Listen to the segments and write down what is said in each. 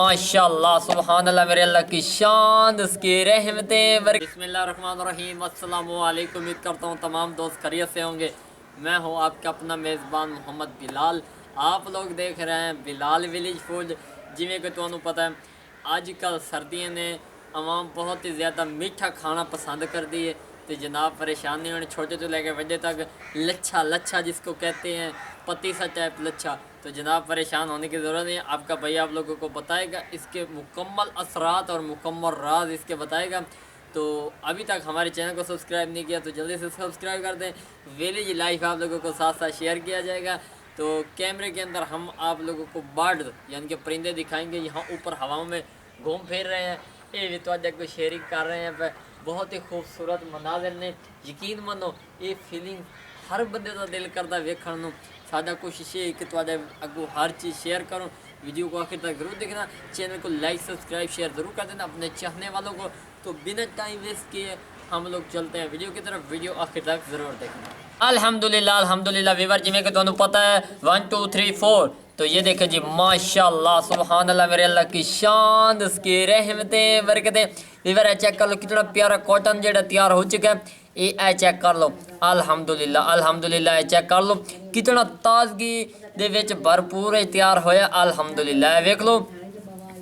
माशाल्लाह सुभान अल्लाह मेरे अल्लाह की शान उसकी रहमतें बिस्मिल्लाहिर्रहमानिर्रहीम अस्सलामु अलैकुम। उम्मीद करता हूँ तमाम दोस्त खैरियत से होंगे। मैं हूँ आपका अपना मेज़बान मोहम्मद बिलाल। आप लोग देख रहे हैं बिलाल विलेज फूड। जिमें कि तुहानू पता है अजकल सर्दियों ने आवाम बहुत ही ज़्यादा मीठा खाना पसंद कर दी है। तो जनाब परेशान नहीं होने, छोटे तो लेकर बड़े तक लच्छा लच्छा जिसको कहते हैं, पतीसा टाइप लच्छा। तो जनाब परेशान होने की ज़रूरत नहीं है। आपका भाई आप लोगों को बताएगा इसके मुकम्मल असरात और मुकम्मल राज इसके बताएगा। तो अभी तक हमारे चैनल को सब्सक्राइब नहीं किया तो जल्दी से सब्सक्राइब कर दें। विलेज लाइफ आप लोगों को साथ साथ शेयर किया जाएगा। तो कैमरे के अंदर हम आप लोगों को बर्ड यानी कि परिंदे दिखाएंगे, यहाँ ऊपर हवाओं में घूम फिर रहे हैं। ये भी तो को शेयरिंग कर रहे हैं। बहुत ही खूबसूरत मनाजिर ने, यकीन मनो ये फीलिंग हर बंदे का दिल करता वेखण नूं। साडा कोशिश है कि तुहाडे अगों हर चीज़ शेयर करूँ। वीडियो को आखिर तक ज़रूर देखना, चैनल को लाइक सब्सक्राइब शेयर ज़रूर कर देना अपने चाहने वालों को। तो बिना टाइम वेस्ट किए हम लोग चलते हैं वीडियो की तरफ। वीडियो आखिर तक ज़रूर देखना। अल्हम्दुलिल्लाह वीवर जिमें कि तुहानू पता है 1 2 3 4। तो ये देखें जी माशाल्लाह सुभान अल्लाह मेरे अल्लाह की शान उसकी रहमतें बरकतें। वीवर है चेक कर लो कितना प्यारा कॉटन जेड़ा तैयार हो चुका है। ये चेक कर लो अल्हम्दुलिल्लाह चेक कर लो कितना ताजगी दे विच भरपूर तैयार होया। अल्हम्दुलिल्लाह वेख लो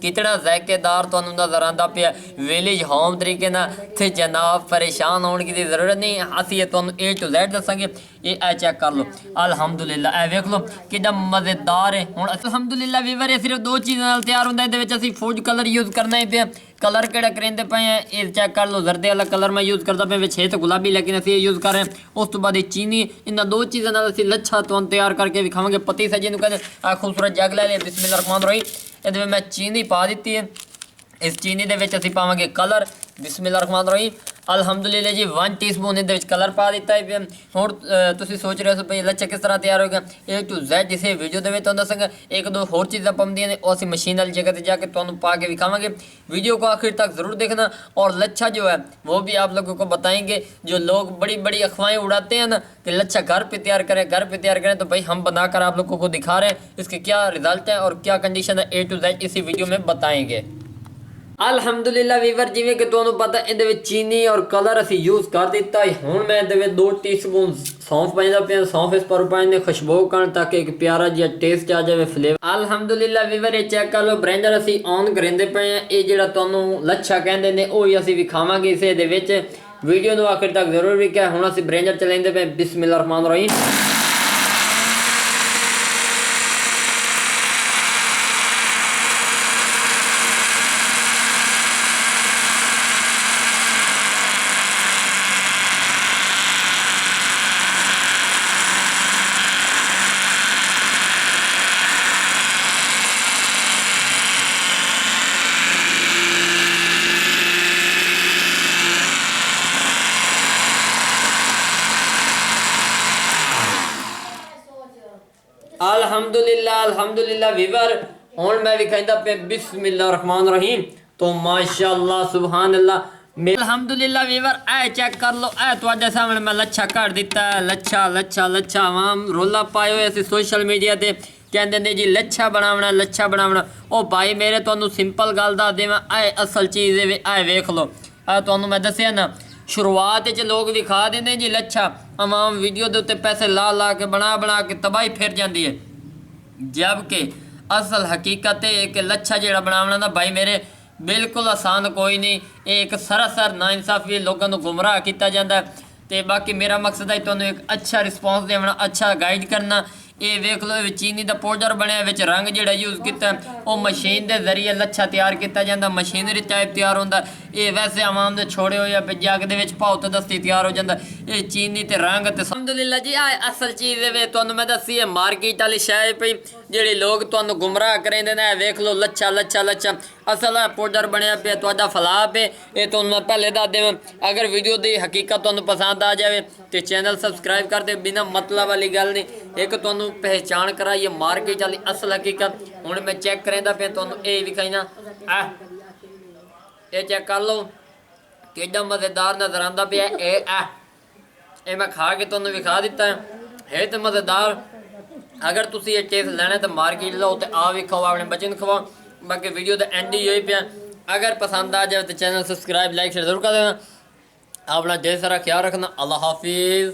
कितना ज़ायकेदार तुहानू नज़र आंदा पिया विलेज होम तरीके ना। ते जनाब परेशान होने की ज़रूरत नहीं, असीं तुहानू A to Z दसांगे। ये चेक कर लो अल्हम्दुलिल्लाह वेख लो कितना मज़ेदार है। हुण अल्हम्दुलिल्लाह वीवर सिर्फ दो चीज़ों नाल तैयार हुंदा है। इहदे विच असीं फूड कलर यूज़ करना ही पिया। कलर केड़ा करेंदे पे हैं ये चेक कर लो। जर्दे वाला कलर मैं यूज़ करता पे विच है तो गुलाबी, लेकिन असीं यूज़ कर रहे हैं। उस तो बाद चीनी, इन्हां दो चीज़ों नाल असीं लच्छा तुहानू तैयार करके विखावांगे। पतीसा जिन्होंने कहते खूबसूरत जग ले लिया। बिस्मिल्लाहिर्रहमानिर्रहीम ये मैं चीनी पा दी है। इस चीनी के असीं पावांगे कलर। बिस्मिल्लाहिर्रहमानिर्रहीम अल्हम्दुलिल्लाह जी 1 टीस्पून ये कलर पा दिता है। हुण तुसीं सोच रहे हो भाई लच्छा किस तरह तैयार होगा। A to Z इसे वीडियो के तुहानू दसांगा। एक दो होर चीज़ां पाउंदियां ने वो असीं मशीन वाली जगह पर जाके तुहानू पा के विखावांगे। वीडियो को आखिर तक ज़रूर देखना। और लच्छा जो है वो भी आप लोगों को बताएंगे। जो लोग बड़ी बड़ी अफवाहें उड़ाते हैं ना कि लच्छा घर पे तैयार करें तो भाई हम बनाकर आप लोगों को दिखा रहे हैं इसके क्या रिजल्ट है और क्या कंडीशन है। A to Z इसी वीडियो में बताएंगे। अल्हम्दुलिल्लाह वीवर जिमें कि तुहानू पता ये चीनी और कलर असी यूज़ कर दिता है। हुण मैं ये 2 टीस्पून सौंफ पाइंदा पे। सौंफ इस पर पाइंदे खुशबू करन ताकि एक प्यारा जिहा टेस्ट आ जाए फ्लेवर। अल्हम्दुलिल्लाह वीवर ये चेक कर लो ब्लेंडर असी ऑन करेंदे पे हैं। ये जिहड़ा तुहानू लच्छा कहंदे ने ओही असी विखावांगे इसे दे विच। वीडियो नू आखिर तक जरूर वेखिया। हुण असी ब्लेंडर चलाइंदे पे। बिस्मिल्लाहिर्रहमानिर्रहीम अल्हम्दुलिल्लाह वीवर हुण मैं विखाइंदा पे बिस्मिल्लाहिर्रहमानिर्रहीम। तो माशाअल्लाह सुभान अल्लाह अल्हम्दुलिल्लाह वीवर ए चेक कर लो। तुहाडे सामने मैं लच्छा काट दिता है। लच्छा आवाम रोला पाए हुए असीं सोशल मीडिया ते कहंदे ने जी लच्छा बनावना ओ भाई मेरे तुहानू सिंपल गल दस देवां। असल चीज़ वेख लो। तुहानू मैं दस्सिया ना शुरुआत लोग विखा देंगे जी लच्छा। आवाम वीडियो के उत्ते पैसे ला के बना के तबाही फिर जाती है। जबकि असल हकीकत है कि लच्छा जो बनावना ना भाई मेरे बिल्कुल आसान कोई नहीं। एक सरासर नाइंसाफी लोगों को गुमराह किया जाता है। तो बाकी मेरा मकसद है तुहानू एक अच्छा रिस्पॉन्स देना, अच्छा गाइड करना। ये वेख लो चीनी का पाउडर बनया विच रंग जो यूज़ किया वो मशीन के जरिए लच्छा तैयार किया जाता। मशीनरी टाइप तैयार होता। ये वैसे आवाम के छोड़े हुए या जग के भाव तो दस्ती तैयार हो जाता। ये चीनी ते रंग तो अल्हम्दुलिल्लाह जी असल चीज़ तुहानू मैं दसी है मार्केट वाली शै पई जी लोग तुहानू गुमराह करेंदे ने। वेख लो लच्छा असल पाउडर बनया पे तुहाडा फला पे। ये तुहानू मैं पहले दस देवां। अगर वीडियो की हकीकत तुहानू पसंद आ जाए तो चैनल सबसक्राइब कर दे। बिना मतलब वाली गल नहीं। एक तुहानू पहचान कराइए मार्केट वाली असल हकीकत। हुण मैं चेक करेंदा पे तुहानू ये विखाइना। ये चेक कर लो कितना मज़ेदार नज़र आंदा पिया। ये मैं खा के तुहानू विखा दिता है तो मज़ेदार। अगर तुसी ये चीज़ लेना तो मार्केट लो तो आ भी खवाओ, अपने बच्चे खवाओ। बाकी वीडियो तो एंड ही होई पिया। अगर पसंद आ जाए तो चैनल सब्सक्राइब लाइक शेयर जरूर कर देना। अपना ढेर सारा ख्याल रखना। अल्लाह हाफिज़।